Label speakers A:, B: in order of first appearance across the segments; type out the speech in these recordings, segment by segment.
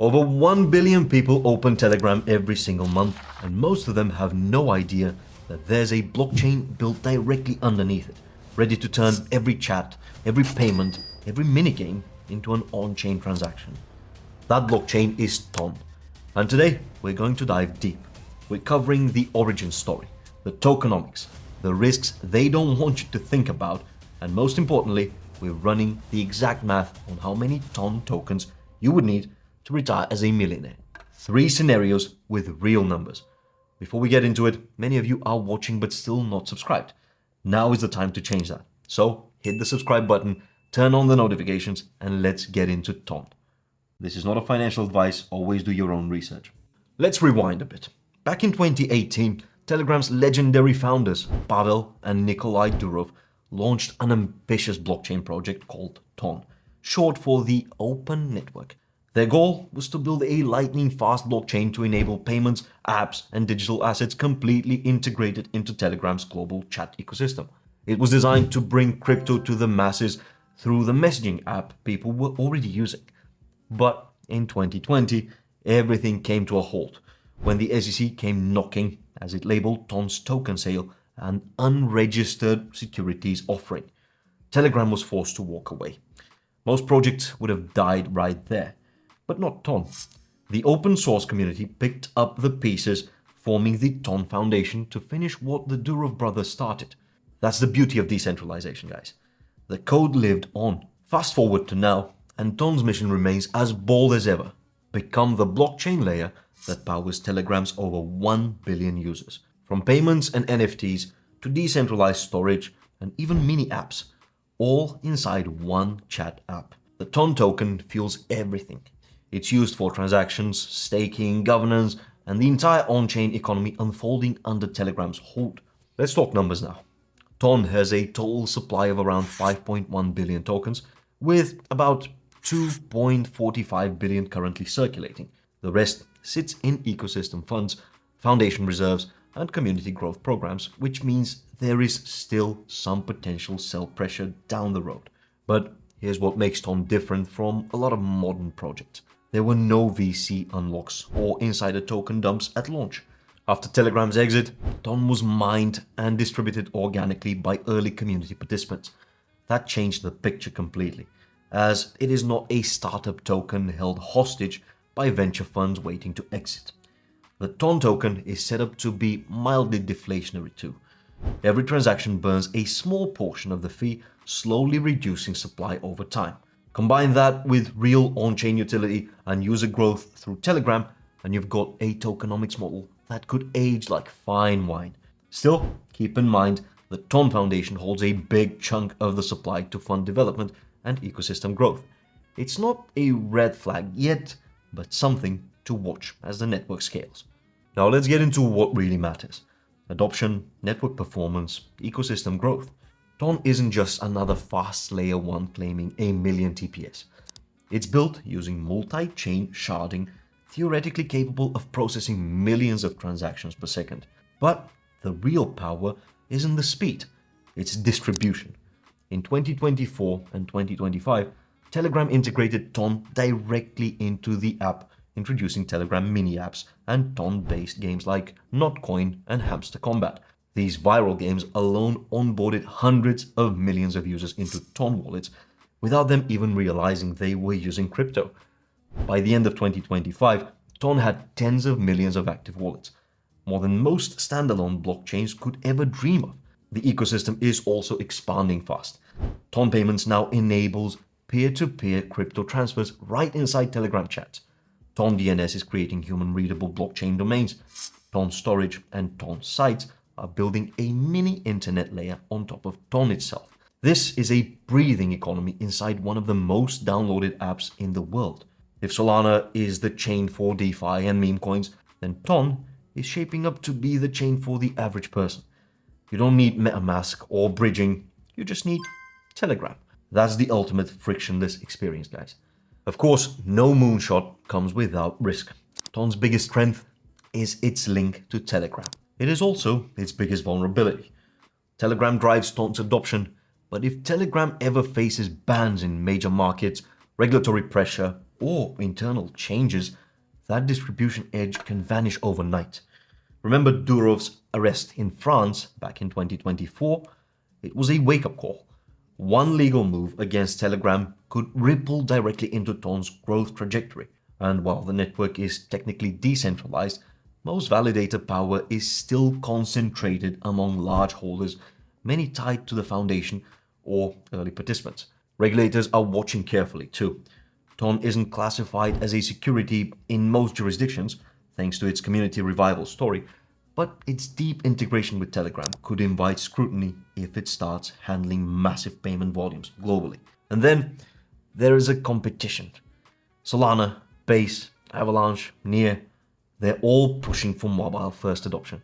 A: Over 1 billion people open Telegram every single month, and most of them have no idea that there's a blockchain built directly underneath it, ready to turn every chat, every payment, every minigame into an on-chain transaction. That blockchain is Ton. And today, we're going to dive deep. We're covering the origin story, the tokenomics, the risks they don't want you to think about, and most importantly, we're running the exact math on how many Ton tokens you would need to retire as a millionaire. 3 scenarios with real numbers. Before we get into it, many of you are watching but still not subscribed. Now is the time to change that. So hit the subscribe button, turn on the notifications, and let's get into Ton. This is not a financial advice, always do your own research. Let's rewind a bit. Back in 2018, Telegram's legendary founders, Pavel and Nikolai Durov, launched an ambitious blockchain project called Ton, short for the Open Network. Their goal was to build a lightning-fast blockchain to enable payments, apps, and digital assets completely integrated into Telegram's global chat ecosystem. It was designed to bring crypto to the masses through the messaging app people were already using. But in 2020, everything came to a halt when the SEC came knocking as it labeled Ton's token sale an unregistered securities offering. Telegram was forced to walk away. Most projects would have died right there, but not Ton. The open source community picked up the pieces, forming the Ton Foundation to finish what the Durov brothers started. That's the beauty of decentralization, guys. The code lived on. Fast forward to now, and Ton's mission remains as bold as ever: become the blockchain layer that powers Telegram's over 1 billion users. From payments and NFTs to decentralized storage and even mini apps, all inside one chat app. The Ton token fuels everything. It's used for transactions, staking, governance, and the entire on-chain economy unfolding under Telegram's hold. Let's talk numbers now. Ton has a total supply of around 5.1 billion tokens, with about 2.45 billion currently circulating. The rest sits in ecosystem funds, foundation reserves, and community growth programs, which means there is still some potential sell pressure down the road. But here's what makes Ton different from a lot of modern projects. There were no VC unlocks or insider token dumps at launch. After Telegram's exit, Ton was mined and distributed organically by early community participants. That changed the picture completely, as it is not a startup token held hostage by venture funds waiting to exit. The Ton token is set up to be mildly deflationary too. Every transaction burns a small portion of the fee, slowly reducing supply over time. Combine that with real on-chain utility and user growth through Telegram, and you've got a tokenomics model that could age like fine wine. Still, keep in mind the Ton Foundation holds a big chunk of the supply to fund development and ecosystem growth. It's not a red flag yet, but something to watch as the network scales. Now let's get into what really matters: adoption, network performance, ecosystem growth. Ton isn't just another fast layer 1 claiming a million TPS. It's built using multi-chain sharding, theoretically capable of processing millions of transactions per second. But the real power isn't the speed, it's distribution. In 2024 and 2025, Telegram integrated Ton directly into the app, introducing Telegram mini apps and Ton-based games like Toncoin and Hamster Combat. These viral games alone onboarded hundreds of millions of users into Ton wallets without them even realizing they were using crypto. By the end of 2025, Ton had tens of millions of active wallets, more than most standalone blockchains could ever dream of. The ecosystem is also expanding fast. Ton Payments now enables peer-to-peer crypto transfers right inside Telegram chats. Ton DNS is creating human-readable blockchain domains. Ton Storage and Ton Sites are building a mini internet layer on top of Ton itself. This is a breathing economy inside one of the most downloaded apps in the world. If Solana is the chain for DeFi and meme coins, then Ton is shaping up to be the chain for the average person. You don't need MetaMask or bridging, you just need Telegram. That's the ultimate frictionless experience, guys. Of course, no moonshot comes without risk. Ton's biggest strength is its link to Telegram. It is also its biggest vulnerability. Telegram drives Ton's adoption, but if Telegram ever faces bans in major markets, regulatory pressure, or internal changes, that distribution edge can vanish overnight. Remember Durov's arrest in France back in 2024? It was a wake-up call. One legal move against Telegram could ripple directly into Ton's growth trajectory. And while the network is technically decentralized, most validator power is still concentrated among large holders, many tied to the foundation or early participants. Regulators are watching carefully too. Ton isn't classified as a security in most jurisdictions, thanks to its community revival story, but its deep integration with Telegram could invite scrutiny if it starts handling massive payment volumes globally. And then there is a competition. Solana, Base, Avalanche, Near, they're all pushing for mobile-first adoption.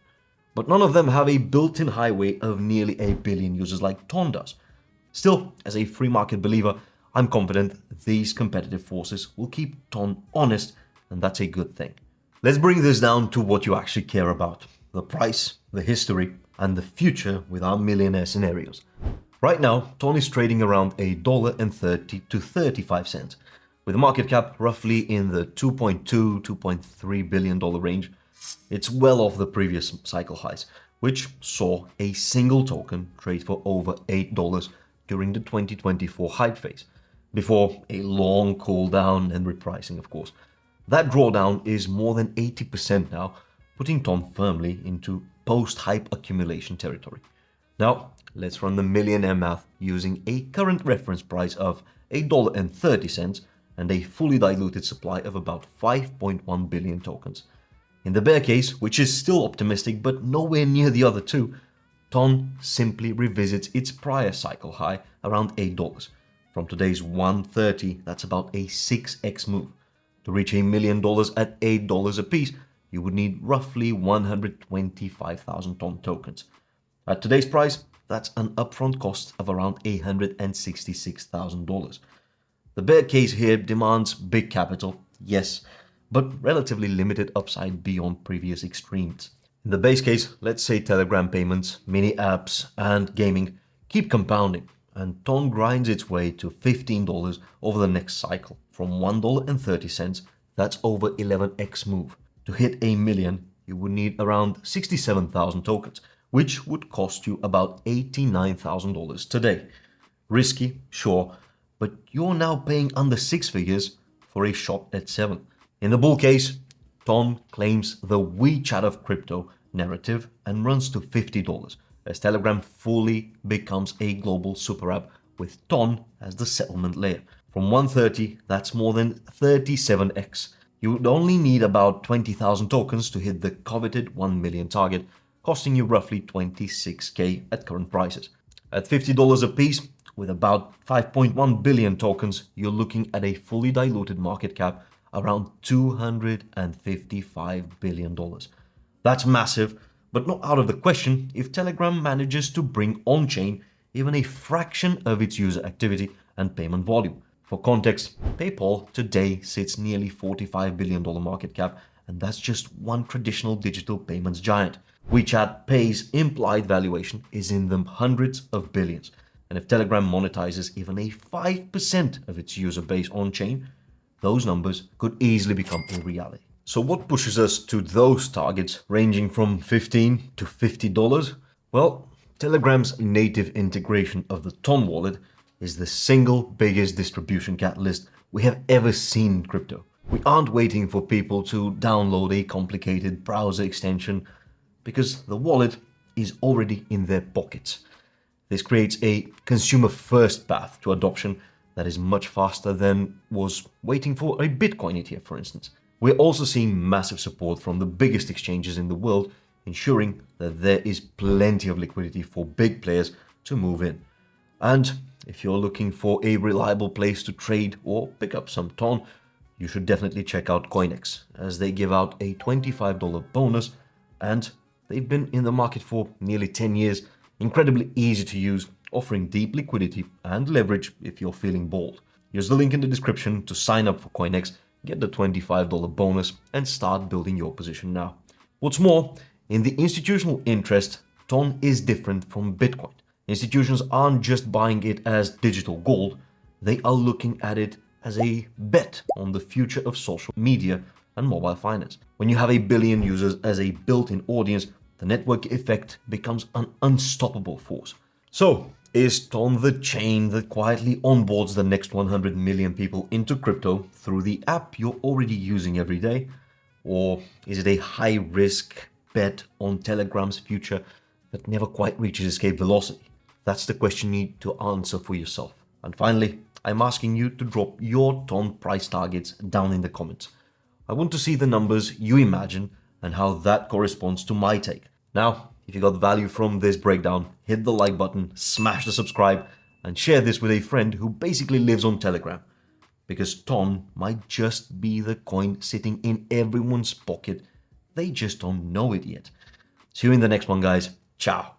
A: But none of them have a built-in highway of nearly 1 billion users like Ton does. Still, as a free market believer, I'm confident these competitive forces will keep Ton honest, and that's a good thing. Let's bring this down to what you actually care about: the price, the history, and the future with our millionaire scenarios. Right now, Ton is trading around $1.30 to 35 cents, with a market cap roughly in the $2.2–2.3 billion range. It's well off the previous cycle highs, which saw a single token trade for over $8 during the 2024 hype phase, before a long cool down and repricing, of course. That drawdown is more than 80% now, putting Ton firmly into post-hype accumulation territory. Now, let's run the millionaire math using a current reference price of $1.30 and a fully diluted supply of about 5.1 billion tokens. In the bear case, which is still optimistic but nowhere near the other two, Ton simply revisits its prior cycle high around $8. From today's $1.30, that's about a 6x move. To reach $1 million at $8 a piece, you would need roughly 125,000 Ton tokens. At today's price, that's an upfront cost of around $866,000. The bear case here demands big capital, yes, but relatively limited upside beyond previous extremes. In the base case, let's say Telegram payments, mini apps, and gaming keep compounding, and Ton grinds its way to $15 over the next cycle. From $1.30, that's over 11x move. To hit $1 million, you would need around 67,000 tokens, which would cost you about $89,000 today. Risky, sure, but you're now paying under 6 figures for a shot at 7. In the bull case, Ton claims the WeChat of crypto narrative and runs to $50 as Telegram fully becomes a global super app with Ton as the settlement layer. From 130, that's more than 37x. You would only need about 20,000 tokens to hit the coveted 1 million target, costing you roughly 26k at current prices. At $50 a piece, with about 5.1 billion tokens, you're looking at a fully diluted market cap around $255 billion. That's massive, but not out of the question if Telegram manages to bring on-chain even a fraction of its user activity and payment volume. For context, PayPal today sits nearly $45 billion market cap, and that's just one traditional digital payments giant. WeChat Pay's implied valuation is in the hundreds of billions, and if Telegram monetizes even a 5% of its user base on-chain, those numbers could easily become a reality. So what pushes us to those targets ranging from $15 to $50? Well, Telegram's native integration of the Ton wallet is the single biggest distribution catalyst we have ever seen in crypto. We aren't waiting for people to download a complicated browser extension because the wallet is already in their pockets. This creates a consumer-first path to adoption that is much faster than was waiting for a Bitcoin ETF, for instance. We're also seeing massive support from the biggest exchanges in the world, ensuring that there is plenty of liquidity for big players to move in. And if you're looking for a reliable place to trade or pick up some Ton, you should definitely check out CoinEx, as they give out a $25 bonus, and they've been in the market for nearly 10 years, incredibly easy to use, offering deep liquidity and leverage if you're feeling bold. Use the link in the description to sign up for CoinEx, get the $25 bonus, and start building your position now. What's more, in the institutional interest, Ton is different from Bitcoin. Institutions aren't just buying it as digital gold, they are looking at it as a bet on the future of social media and mobile finance. When you have a billion users as a built-in audience, the network effect becomes an unstoppable force. So, is Ton the chain that quietly onboards the next 100 million people into crypto through the app you're already using every day? Or is it a high-risk bet on Telegram's future that never quite reaches escape velocity? That's the question you need to answer for yourself. And finally, I'm asking you to drop your Ton price targets down in the comments. I want to see the numbers you imagine and how that corresponds to my take. Now, if you got value from this breakdown, hit the like button, smash the subscribe, and share this with a friend who basically lives on Telegram. Because Ton might just be the coin sitting in everyone's pocket. They just don't know it yet. See you in the next one, guys. Ciao.